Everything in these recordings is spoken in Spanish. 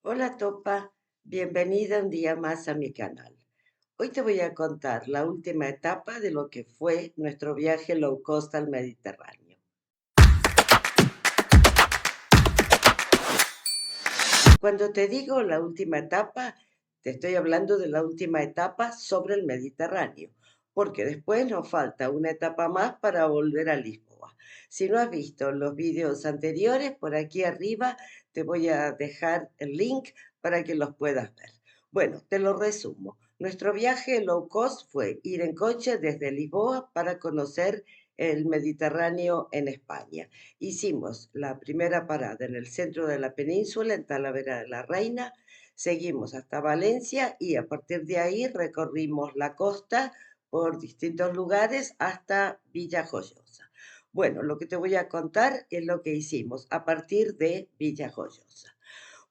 Hola Topa, bienvenida un día más a mi canal. Hoy te voy a contar la última etapa de lo que fue nuestro viaje low cost al Mediterráneo. Cuando te digo la última etapa, te estoy hablando de la última etapa sobre el Mediterráneo, porque después nos falta una etapa más para volver a Lisboa. Si no has visto los vídeos anteriores, por aquí arriba te voy a dejar el link para que los puedas ver. Bueno, te lo resumo. Nuestro viaje low cost fue ir en coche desde Lisboa para conocer el Mediterráneo en España. Hicimos la primera parada en el centro de la península, en Talavera de la Reina, seguimos hasta Valencia y a partir de ahí recorrimos la costa por distintos lugares hasta Villajoyosa. Bueno, lo que te voy a contar es lo que hicimos a partir de Villajoyosa.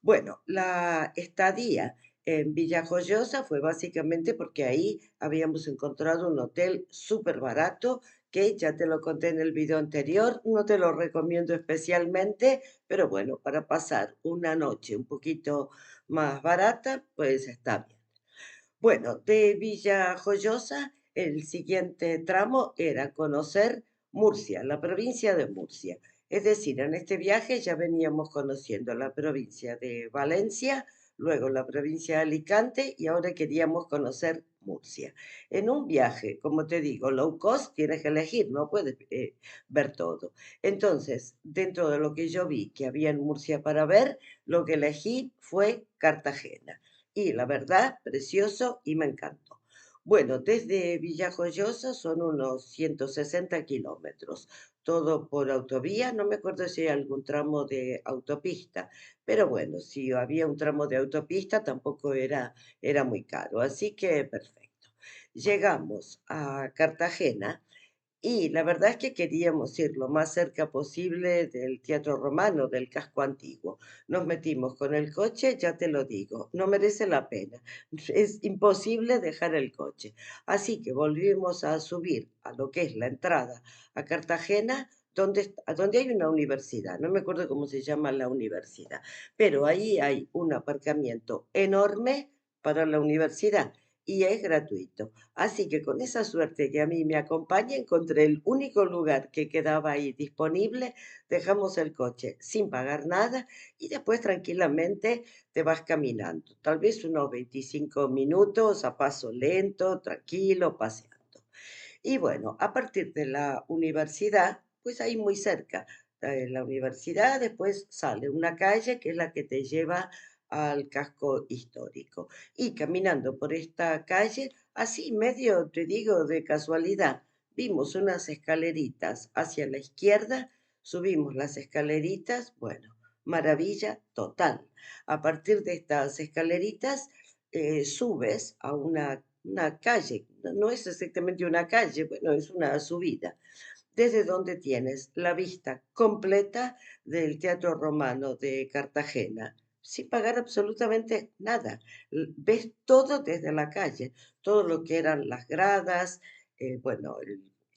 Bueno, la estadía en Villajoyosa fue básicamente porque ahí habíamos encontrado un hotel súper barato que ya te lo conté en el video anterior, no te lo recomiendo especialmente, pero bueno, para pasar una noche un poquito más barata, pues está bien. Bueno, de Villajoyosa, el siguiente tramo era conocer Murcia, la provincia de Murcia. Es decir, en este viaje ya veníamos conociendo la provincia de Valencia, luego la provincia de Alicante y ahora queríamos conocer Murcia. En un viaje, como te digo, low cost, tienes que elegir, no puedes ver todo. Entonces, dentro de lo que yo vi que había en Murcia para ver, lo que elegí fue Cartagena y la verdad, precioso y me encantó. Bueno, desde Villajoyosa son unos 160 kilómetros, todo por autovía, no me acuerdo si hay algún tramo de autopista, pero bueno, si había un tramo de autopista tampoco era muy caro, así que perfecto. Llegamos a Cartagena y la verdad es que queríamos ir lo más cerca posible del Teatro Romano, del casco antiguo. Nos metimos con el coche, ya te lo digo, no merece la pena. Es imposible dejar el coche. Así que volvimos a subir a lo que es la entrada a Cartagena, donde hay una universidad. No me acuerdo cómo se llama la universidad, pero ahí hay un aparcamiento enorme para la universidad y es gratuito. Así que con esa suerte que a mí me acompaña, encontré el único lugar que quedaba ahí disponible, dejamos el coche sin pagar nada y después tranquilamente te vas caminando, tal vez unos 25 minutos a paso lento, tranquilo, paseando. Y bueno, a partir de la universidad, pues ahí muy cerca, la universidad, después sale una calle que es la que te lleva al casco histórico. Y caminando por esta calle, así medio, te digo, de casualidad, vimos unas escaleritas hacia la izquierda, subimos las escaleritas, bueno, maravilla total. A partir de estas escaleritas, subes a una calle, no es exactamente una calle, bueno, es una subida, desde donde tienes la vista completa del Teatro Romano de Cartagena, sin pagar absolutamente nada. Ves todo desde la calle, todo lo que eran las gradas, bueno,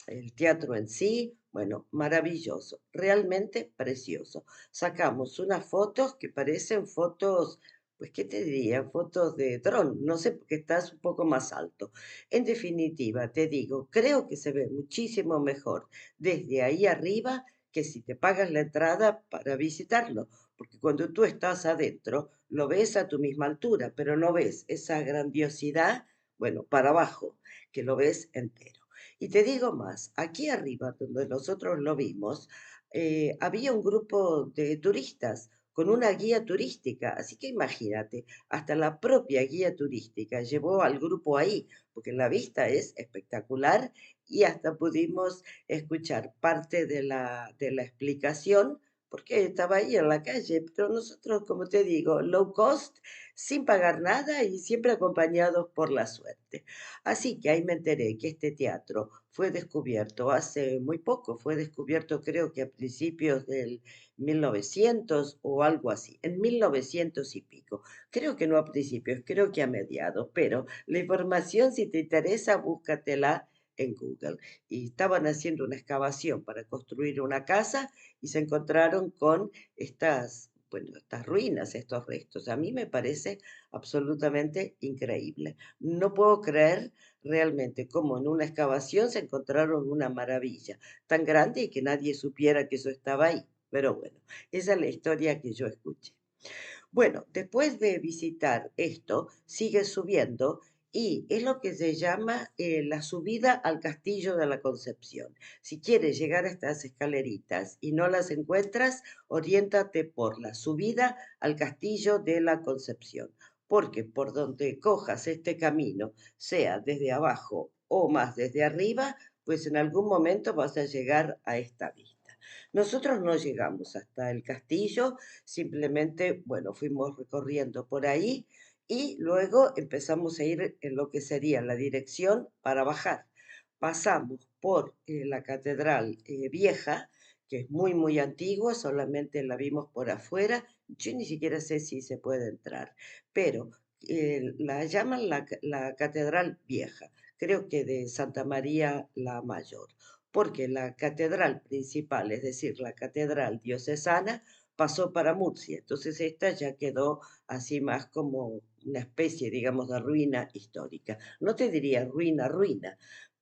el teatro en sí, bueno, maravilloso, realmente precioso. Sacamos unas fotos que parecen fotos, pues, ¿qué te diría? Fotos de dron, no sé, porque estás un poco más alto. En definitiva, te digo, creo que se ve muchísimo mejor desde ahí arriba que si te pagas la entrada para visitarlo, porque cuando tú estás adentro lo ves a tu misma altura, pero no ves esa grandiosidad, bueno, para abajo, que lo ves entero. Y te digo más, aquí arriba, donde nosotros lo vimos, había un grupo de turistas con una guía turística, así que imagínate, hasta la propia guía turística llevó al grupo ahí, porque la vista es espectacular y hasta pudimos escuchar parte de la explicación, porque estaba ahí en la calle, pero nosotros, como te digo, low cost, sin pagar nada y siempre acompañados por la suerte. Así que ahí me enteré que este teatro fue descubierto hace muy poco, fue descubierto creo que a principios del 1900 o algo así, en 1900 y pico. Creo que no a principios, creo que a mediados, pero la información, si te interesa, búscatela en Google. Y estaban haciendo una excavación para construir una casa y se encontraron con estas bueno, estas ruinas, estos restos. A mí me parece absolutamente increíble. No puedo creer realmente cómo en una excavación se encontraron una maravilla tan grande y que nadie supiera que eso estaba ahí. Pero bueno, esa es la historia que yo escuché. Bueno, después de visitar esto, sigue subiendo y es lo que se llama la subida al Castillo de la Concepción. Si quieres llegar a estas escaleritas y no las encuentras, oriéntate por la subida al Castillo de la Concepción, porque por donde cojas este camino, sea desde abajo o más desde arriba, pues en algún momento vas a llegar a esta vista. Nosotros no llegamos hasta el castillo. Simplemente, bueno, fuimos recorriendo por ahí y luego empezamos a ir en lo que sería la dirección para bajar. Pasamos por la catedral vieja, que es muy, muy antigua, solamente la vimos por afuera. Yo ni siquiera sé si se puede entrar, pero la llaman la catedral vieja, creo que de Santa María la Mayor, porque la catedral principal, es decir, la catedral diocesana, pasó para Murcia. Entonces esta ya quedó así más como una especie, digamos, de ruina histórica. No te diría ruina, ruina,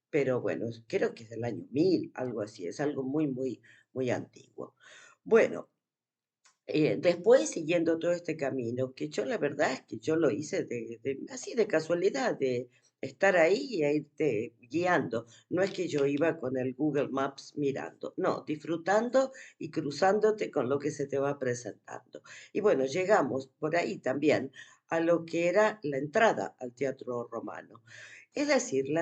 pero bueno, creo que es del año 1000, algo así, es algo muy, muy, muy antiguo. Bueno, después, siguiendo todo este camino, que yo la verdad es que yo lo hice así de casualidad, de estar ahí y a irte guiando. No es que yo iba con el Google Maps mirando, no, disfrutando y cruzándote con lo que se te va presentando. Y bueno, llegamos por ahí también a lo que era la entrada al Teatro Romano. Es decir, la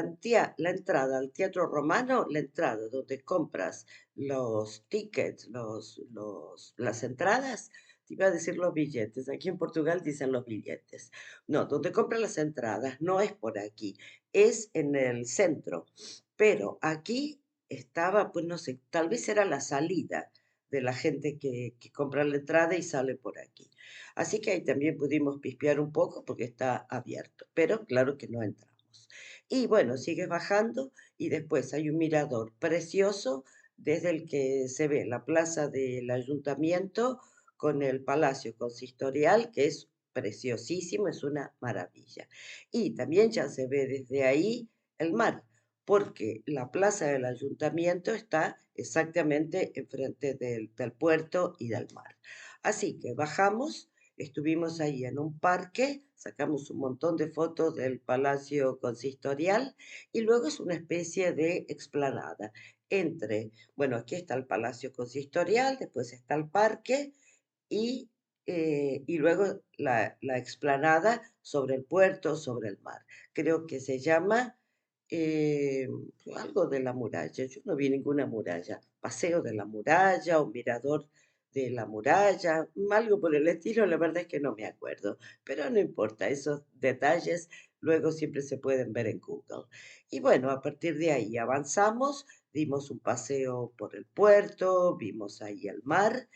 entrada al Teatro Romano, la entrada donde compras los tickets, las entradas, te iba a decir los billetes, aquí en Portugal dicen los billetes. No, donde compras las entradas no es por aquí, es en el centro, pero aquí estaba, pues no sé, tal vez era la salida de la gente que compra la entrada y sale por aquí. Así que ahí también pudimos pispear un poco porque está abierto, pero claro que no entramos. Y bueno, sigues bajando y después hay un mirador precioso desde el que se ve la plaza del ayuntamiento con el palacio consistorial, que es preciosísimo, es una maravilla. Y también ya se ve desde ahí el mar, porque la plaza del ayuntamiento está exactamente enfrente del puerto y del mar. Así que bajamos, estuvimos ahí en un parque, sacamos un montón de fotos del palacio consistorial y luego es una especie de explanada entre, bueno, aquí está el Palacio Consistorial, después está el parque y luego la explanada sobre el puerto, sobre el mar. Creo que se llama eh, algo de la muralla. Yo no vi ninguna muralla. Paseo de la muralla o mirador de la muralla, algo por el estilo, la verdad es que no me acuerdo, pero no importa, esos detalles luego siempre se pueden ver en Google. Y bueno, a partir de ahí avanzamos, dimos un paseo por el puerto, vimos ahí el mar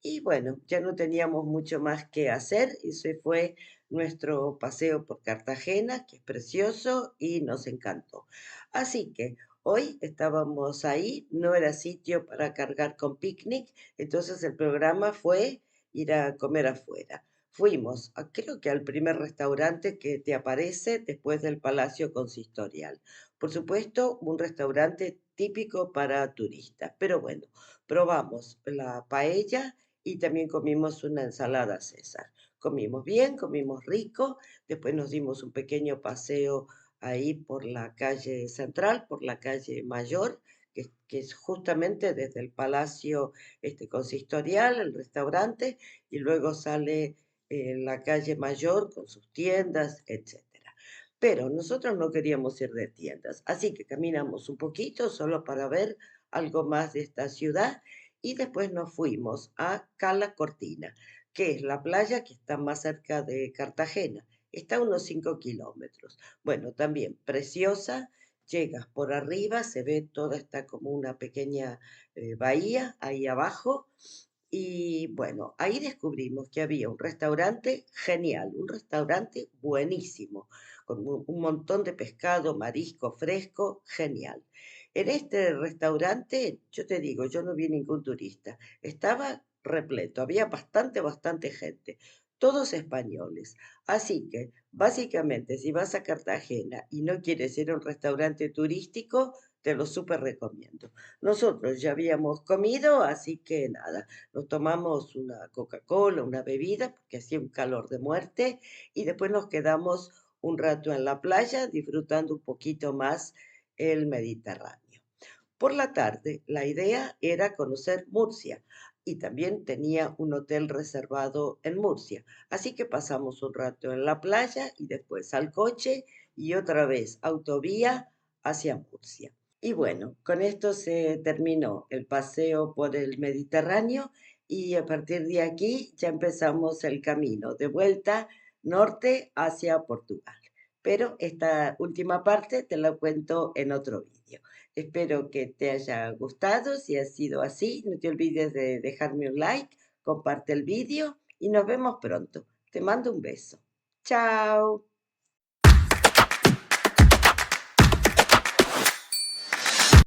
y bueno, ya no teníamos mucho más que hacer. Ese fue nuestro paseo por Cartagena, que es precioso y nos encantó. Así que hoy estábamos ahí, no era sitio para cargar con picnic, entonces el programa fue ir a comer afuera. Fuimos, creo que al primer restaurante que te aparece después del Palacio Consistorial. Por supuesto, un restaurante típico para turistas, pero bueno, probamos la paella y también comimos una ensalada César. Comimos bien, comimos rico, después nos dimos un pequeño paseo ahí por la calle central, por la calle Mayor, que es justamente desde el Palacio Consistorial, el restaurante, y luego sale la calle Mayor con sus tiendas, etcétera. Pero nosotros no queríamos ir de tiendas, así que caminamos un poquito solo para ver algo más de esta ciudad y después nos fuimos a Cala Cortina, que es la playa que está más cerca de Cartagena. Está a unos 5 kilómetros. Bueno, también preciosa. Llegas por arriba, se ve toda esta como una pequeña bahía ahí abajo. Y bueno, ahí descubrimos que había un restaurante genial, un restaurante buenísimo, con un montón de pescado, marisco fresco, genial. En este restaurante, yo te digo, yo no vi ningún turista. Estaba repleto, había bastante gente, todos españoles. Así que, básicamente, si vas a Cartagena y no quieres ir a un restaurante turístico, te lo súper recomiendo. Nosotros ya habíamos comido, así que nada, nos tomamos una Coca-Cola, una bebida, porque hacía un calor de muerte, y después nos quedamos un rato en la playa disfrutando un poquito más el Mediterráneo. Por la tarde, la idea era conocer Murcia y también tenía un hotel reservado en Murcia. Así que pasamos un rato en la playa y después al coche y otra vez autovía hacia Murcia. Y bueno, con esto se terminó el paseo por el Mediterráneo y a partir de aquí ya empezamos el camino de vuelta norte hacia Portugal. Pero esta última parte te la cuento en otro vídeo. Espero que te haya gustado. Si ha sido así, no te olvides de dejarme un like, comparte el vídeo y nos vemos pronto. Te mando un beso. Chao.